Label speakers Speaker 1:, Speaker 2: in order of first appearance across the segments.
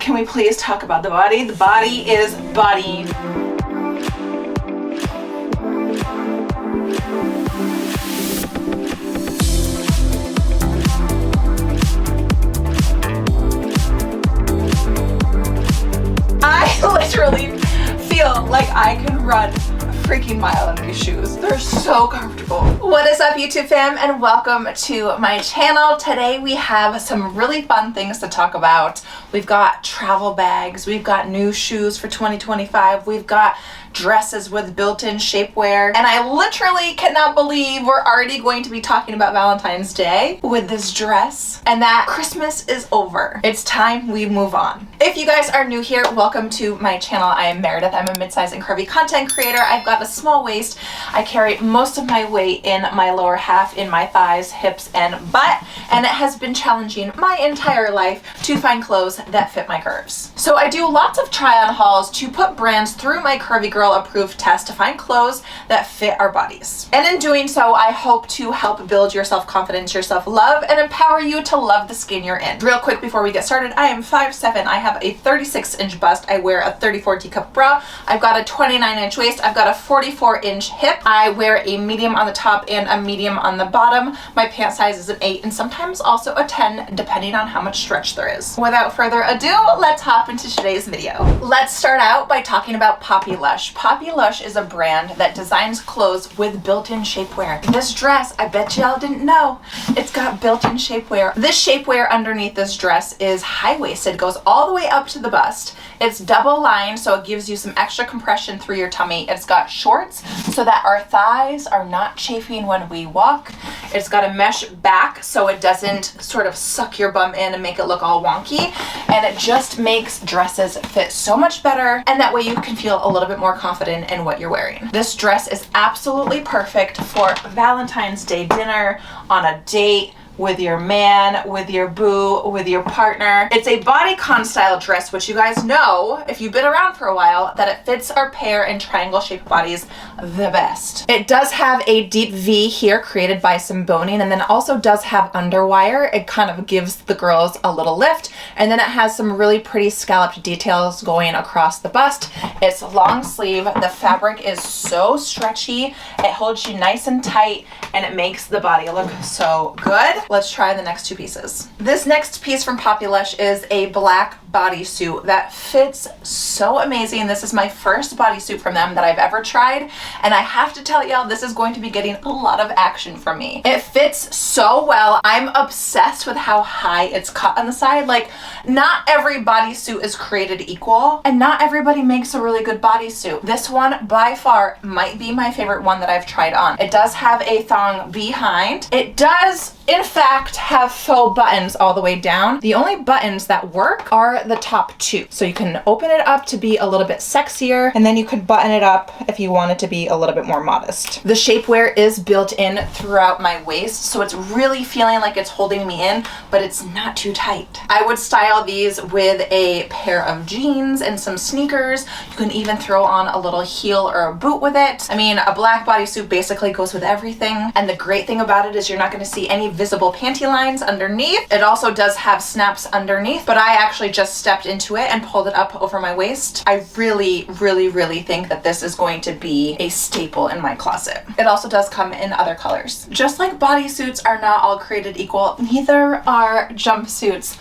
Speaker 1: Can we please talk about the body? The body is bodying. I literally feel like I can run freaking mile in these shoes. They're so comfortable. What is up, YouTube fam, and welcome to my channel. Today we have some really fun things to talk about. We've got travel bags, we've got new shoes for 2025, we've got dresses with built-in shapewear, and I literally cannot believe we're already going to be talking about Valentine's Day with this dress and that Christmas is over. It's time we move on. If you guys are new here, welcome to my channel. I am Merideth. I'm a mid-size and curvy content creator. I've got a small waist. I carry most of my weight in my lower half, in my thighs, hips, and butt, and it has been challenging my entire life to find clothes that fit my curves. So I do lots of try-on hauls to put brands through my Curvy Girl approved test to find clothes that fit our bodies. And in doing so, I hope to help build your self-confidence, your self-love, and empower you to love the skin you're in. Real quick before we get started, I am 5'7". I have a 36-inch bust. I wear a 34 teacup bra. I've got a 29-inch waist. I've got a 44-inch hip. I wear a medium on the top and a medium on the bottom. My pant size is an 8 and sometimes also a 10 depending on how much stretch there is. Without further ado, let's hop into today's video. Let's start out by talking about Popilush. Popilush is a brand that designs clothes with built-in shapewear. This dress, I bet y'all didn't know, it's got built-in shapewear. This shapewear underneath this dress is high-waisted, goes all the way up to the bust. It's double lined, so it gives you some extra compression through your tummy. It's got shorts so that our thighs are not chafing when we walk. It's got a mesh back so it doesn't sort of suck your bum in and make it look all wonky. And it just makes dresses fit so much better, and that way you can feel a little bit more confident in what you're wearing. This dress is absolutely perfect for Valentine's Day dinner, on a date, with your man, with your boo, with your partner. It's a bodycon style dress, which you guys know, if you've been around for a while, that it fits our pear and triangle shaped bodies the best. It does have a deep V here created by some boning, and then it also does have underwire. It kind of gives the girls a little lift, and then it has some really pretty scalloped details going across the bust. It's long sleeve. The fabric is so stretchy. It holds you nice and tight, and it makes the body look so good. Let's try the next two pieces. This next piece from Popilush is a black bodysuit that fits so amazing. This is my first bodysuit from them that I've ever tried, and I have to tell y'all, this is going to be getting a lot of action from me. It fits so well. I'm obsessed with how high it's cut on the side. Like, not every bodysuit is created equal, and not everybody makes a really good bodysuit. This one by far might be my favorite one that I've tried on. It does have a thong behind. It does in fact have faux buttons all the way down. The only buttons that work are the top two. So you can open it up to be a little bit sexier, and then you could button it up if you wanted to be a little bit more modest. The shapewear is built in throughout my waist, so it's really feeling like it's holding me in, but it's not too tight. I would style these with a pair of jeans and some sneakers. You can even throw on a little heel or a boot with it. I mean, a black bodysuit basically goes with everything, and the great thing about it is you're not going to see any visible panty lines underneath. It also does have snaps underneath, but I actually just stepped into it and pulled it up over my waist. I really think that this is going to be a staple in my closet. It also does come in other colors. Just like bodysuits are not all created equal, neither are jumpsuits.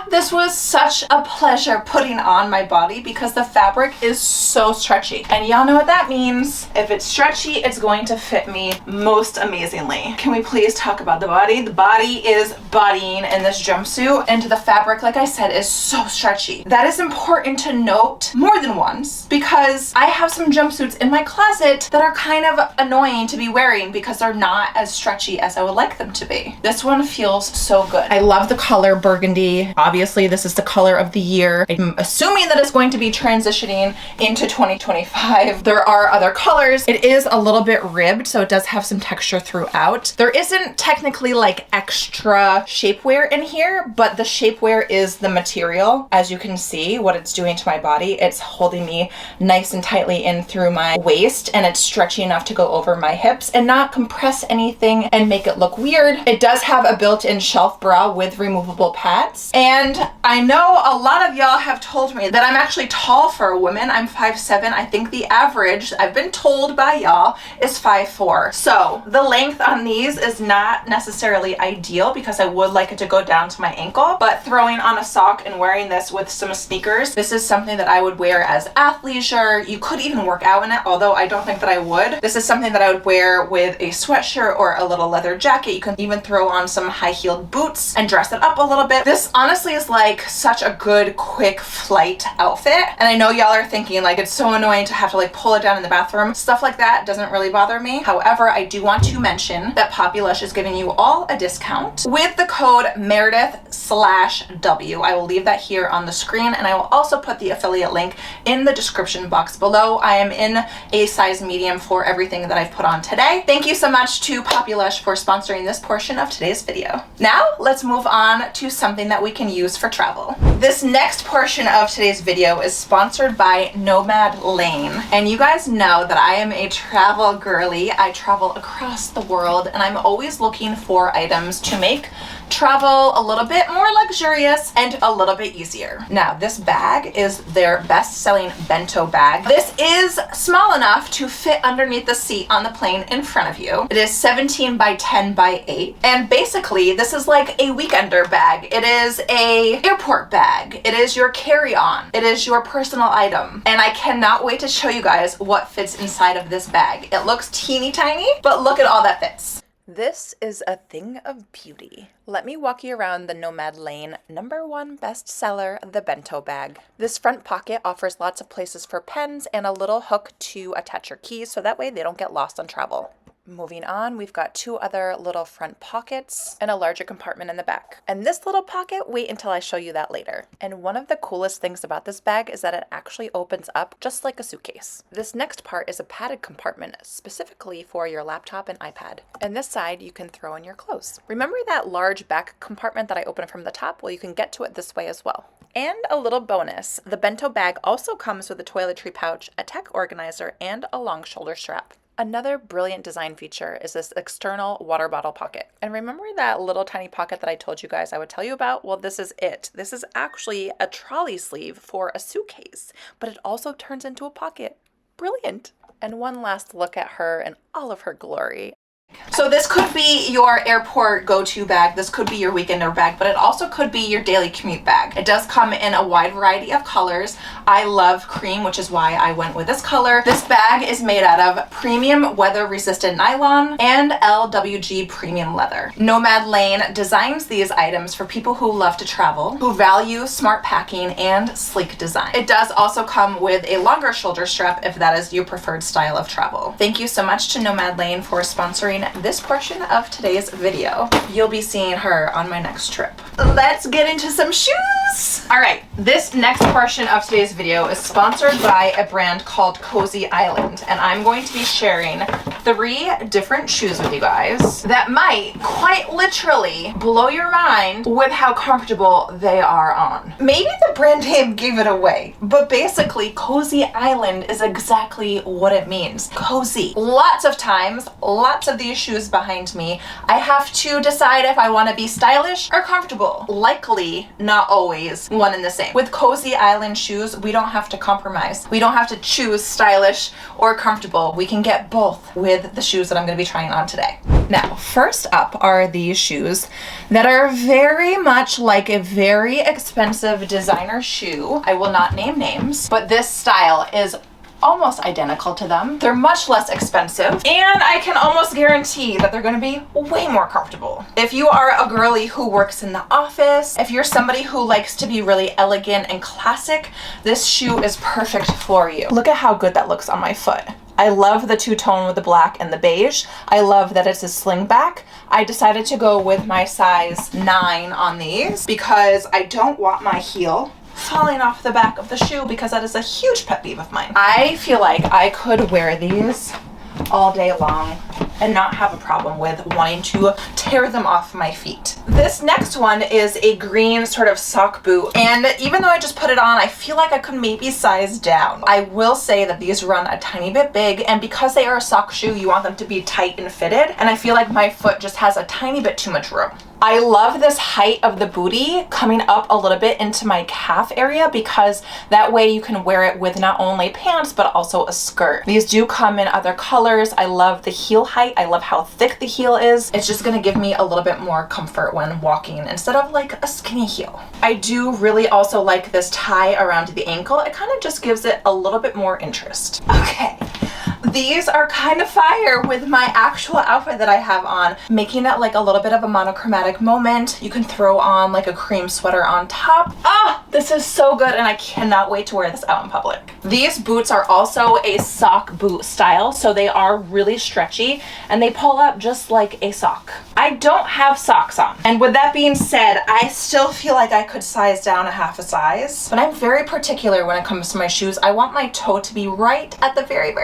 Speaker 1: This was such a pleasure putting on my body because the fabric is so stretchy. And y'all know what that means. If it's stretchy, it's going to fit me most amazingly. Can we please talk about the body? The body is bodying in this jumpsuit, and the fabric, like I said, is so stretchy. That is important to note more than once, because I have some jumpsuits in my closet that are kind of annoying to be wearing because they're not as stretchy as I would like them to be. This one feels so good. I love the color burgundy. Obviously, this is the color of the year. I'm assuming that it's going to be transitioning into 2025. There are other colors. It is a little bit ribbed, so it does have some texture throughout. There isn't technically like extra shapewear in here, but the shapewear is the material. As you can see what it's doing to my body, it's holding me nice and tightly in through my waist, and it's stretchy enough to go over my hips and not compress anything and make it look weird. It does have a built-in shelf bra with removable pads, and I know a lot of y'all have told me that I'm actually tall for a woman. I'm 5'7". I think the average, I've been told by y'all, is 5'4". So the length on these is not necessarily ideal because I would like it to go down to my ankle, but throwing on a sock and wearing this with some sneakers, this is something that I would wear as athleisure. You could even work out in it, although I don't think that I would. This is something that I would wear with a sweatshirt or a little leather jacket. You can even throw on some high-heeled boots and dress it up a little bit. This honestly is like such a good quick flight outfit, and I know y'all are thinking like it's so annoying to have to like pull it down in the bathroom. Stuff like that doesn't really bother me. However, I do want to mention that Popilush is giving you all a discount with the code Merideth/W. I will leave that here on the screen, and I will also put the affiliate link in the description box below. I am in a size medium for everything that I've put on today. Thank you so much to Popilush for sponsoring this portion of today's video. Now let's move on to something that we can use for travel. This next portion of today's video is sponsored by Nomad Lane, and you guys know that I am a travel girly. I travel across the world, and I'm always looking for items to make travel a little bit more luxurious and a little bit easier. Now, this bag is their best-selling Bento bag. This is small enough to fit underneath the seat on the plane in front of you. It is 17 by 10 by 8, and basically this is like a weekender bag. It is a airport bag. It is your carry-on. It is your personal item, and I cannot wait to show you guys what fits inside of this bag. It looks teeny tiny, but look at all that fits. This is a thing of beauty. Let me walk you around the Nomad Lane #1 bestseller, the Bento bag. This front pocket offers lots of places for pens and a little hook to attach your keys so that way they don't get lost on travel. Moving on, we've got two other little front pockets and a larger compartment in the back. And this little pocket, wait until I show you that later. And one of the coolest things about this bag is that it actually opens up just like a suitcase. This next part is a padded compartment specifically for your laptop and iPad. And this side you can throw in your clothes. Remember that large back compartment that I opened from the top? Well, you can get to it this way as well. And a little bonus, the Bento bag also comes with a toiletry pouch, a tech organizer, and a long shoulder strap. Another brilliant design feature is this external water bottle pocket. And remember that little tiny pocket that I told you guys I would tell you about? Well, this is it. This is actually a trolley sleeve for a suitcase, but it also turns into a pocket. Brilliant. And one last look at her in all of her glory. So this could be your airport go-to bag, this could be your weekender bag, but it also could be your daily commute bag. It does come in a wide variety of colors. I love cream, which is why I went with this color. This bag is made out of premium weather-resistant nylon and LWG premium leather. Nomad Lane designs these items for people who love to travel, who value smart packing and sleek design. It does also come with a longer shoulder strap if that is your preferred style of travel. Thank you so much to Nomad Lane for sponsoring this portion of today's video. You'll be seeing her on my next trip. Let's get into some shoes. All right, this next portion of today's video is sponsored by a brand called Cosy Island, and I'm going to be sharing 3 different shoes with you guys that might quite literally blow your mind with how comfortable they are on. Maybe the brand name gave it away, but basically Cosy Island is exactly what it means. Cozy. Lots of times, lots of these shoes behind me, I have to decide if I want to be stylish or comfortable. Likely not always one and the same. With Cosy Island shoes, we don't have to compromise. We don't have to choose stylish or comfortable. We can get both with the shoes that I'm going to be trying on today. Now, first up are these shoes that are very much like a very expensive designer shoe. I will not name names, but this style is almost identical to them. They're much less expensive, and I can almost guarantee that they're gonna be way more comfortable. If you are a girly who works in the office, if you're somebody who likes to be really elegant and classic, this shoe is perfect for you. Look at how good that looks on my foot. I love the two-tone with the black and the beige. I love that it's a sling back. I decided to go with my size 9 on these because I don't want my heel falling off the back of the shoe, because that is a huge pet peeve of mine. I feel like I could wear these all day long and not have a problem with wanting to tear them off my feet. This next one is a green sort of sock boot, and even though I just put it on, I feel like I could maybe size down. I will say that these run a tiny bit big, and because they are a sock shoe, you want them to be tight and fitted, and I feel like my foot just has a tiny bit too much room. I love this height of the booty coming up a little bit into my calf area, because that way you can wear it with not only pants but also a skirt. These do come in other colors. I love the heel height. I love how thick the heel is. It's just gonna give me a little bit more comfort when walking instead of like a skinny heel. I do really also like this tie around the ankle. It kind of just gives it a little bit more interest. Okay. These are kind of fire with my actual outfit that I have on, making it like a little bit of a monochromatic moment. You can throw on like a cream sweater on top. Ah, this is so good, and I cannot wait to wear this out in public. These boots are also a sock boot style, so they are really stretchy and they pull up just like a sock. I don't have socks on, and with that being said, I still feel like I could size down a half a size, but I'm very particular when it comes to my shoes. I want my toe to be right at the very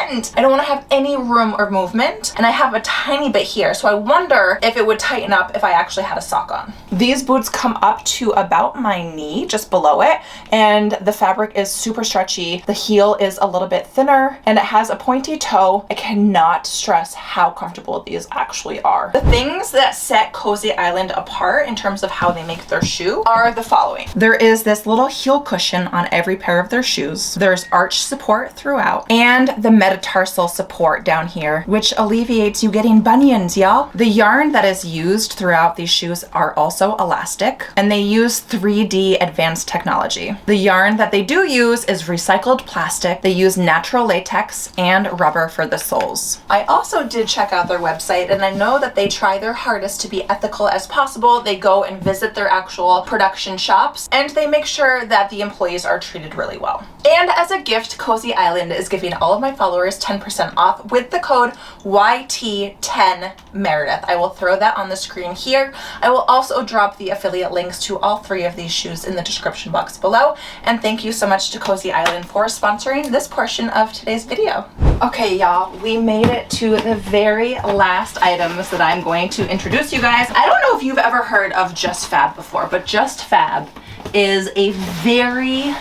Speaker 1: end. I don't want to have any room or movement, and I have a tiny bit here, so I wonder if it would tighten up if I actually had a sock on. These boots come up to about my knee, just below it, and the fabric is super stretchy. The heel is a little bit thinner, and it has a pointy toe. I cannot stress how comfortable these actually are. The things that set Cosy Island apart in terms of how they make their shoe are the following. There is this little heel cushion on every pair of their shoes. There's arch support throughout, and the metatarsal support down here, which alleviates you getting bunions, y'all. The yarn that is used throughout these shoes are also elastic, and they use 3D advanced technology. The yarn that they do use is recycled plastic. They use natural latex and rubber for the soles. I also did check out their website, and I know that they try their hardest to be ethical as possible. They go and visit their actual production shops, and they make sure that the employees are treated really well. And as a gift, Cosy Island is giving all of my followers 10% off with the code YT10Merideth. I will throw that on the screen here. I will also drop the affiliate links to all 3 of these shoes in the description box below. And thank you so much to Cosy Island for sponsoring this portion of today's video. Okay, y'all, we made it to the very last items that I'm going to introduce you guys. I don't know if you've ever heard of JustFab before, but JustFab is a very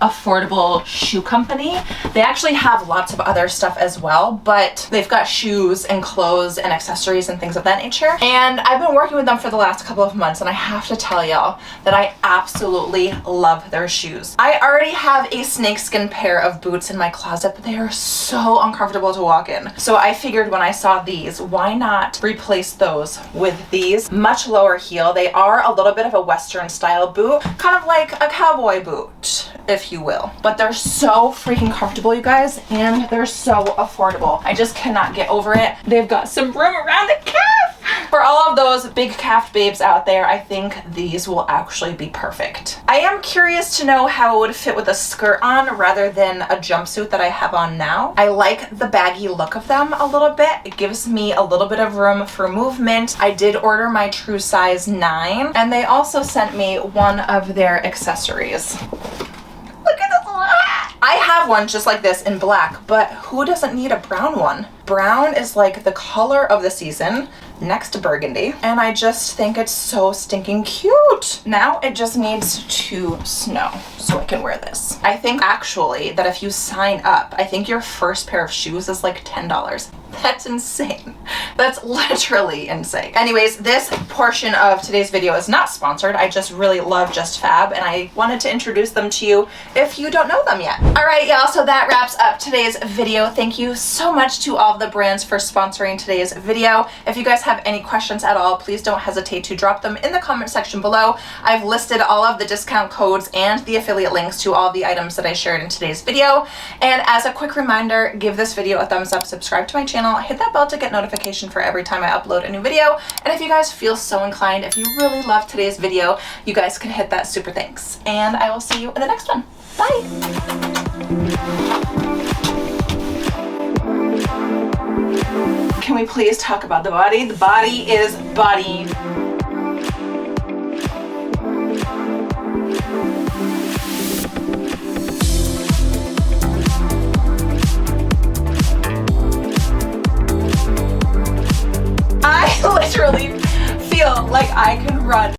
Speaker 1: affordable shoe company. They actually have lots of other stuff as well, but they've got shoes and clothes and accessories and things of that nature. And I've been working with them for the last couple of months, and I have to tell y'all that I absolutely love their shoes. I already have a snakeskin pair of boots in my closet, but they are so uncomfortable to walk in. So I figured when I saw these, why not replace those with these? Much lower heel. They are a little bit of a Western style boot, kind of like a cowboy boot, if you will. But they're so freaking comfortable, you guys, and they're so affordable. I just cannot get over it. They've got some room around the calf. For all of those big calf babes out there, I think these will actually be perfect. I am curious to know how it would fit with a skirt on rather than a jumpsuit that I have on now. I like the baggy look of them a little bit. It gives me a little bit of room for movement. I did order my true size 9, and they also sent me one of their accessories. Look at this. I have one just like this in black, but who doesn't need a brown one? Brown is like the color of the season next to burgundy, and I just think it's so stinking cute. Now it just needs to snow so I can wear this. I think actually that if you sign up, I think your first pair of shoes is like $10. That's insane. That's literally insane. Anyways, this portion of today's video is not sponsored. I just really love JustFab, and I wanted to introduce them to you if you don't know them yet. All right, y'all, so that wraps up today's video. Thank you so much to all of the brands for sponsoring today's video. If you guys have any questions at all, please don't hesitate to drop them in the comment section below. I've listed all of the discount codes and the affiliate links to all the items that I shared in today's video. And as a quick reminder, give this video a thumbs up, subscribe to my channel, hit that bell to get notification for every time I upload a new video. And if you guys feel so inclined, if you really love today's video, you guys can hit that super thanks. And I will see you in the next one. Bye. Can we please talk about the body? The body is bodying. Like, I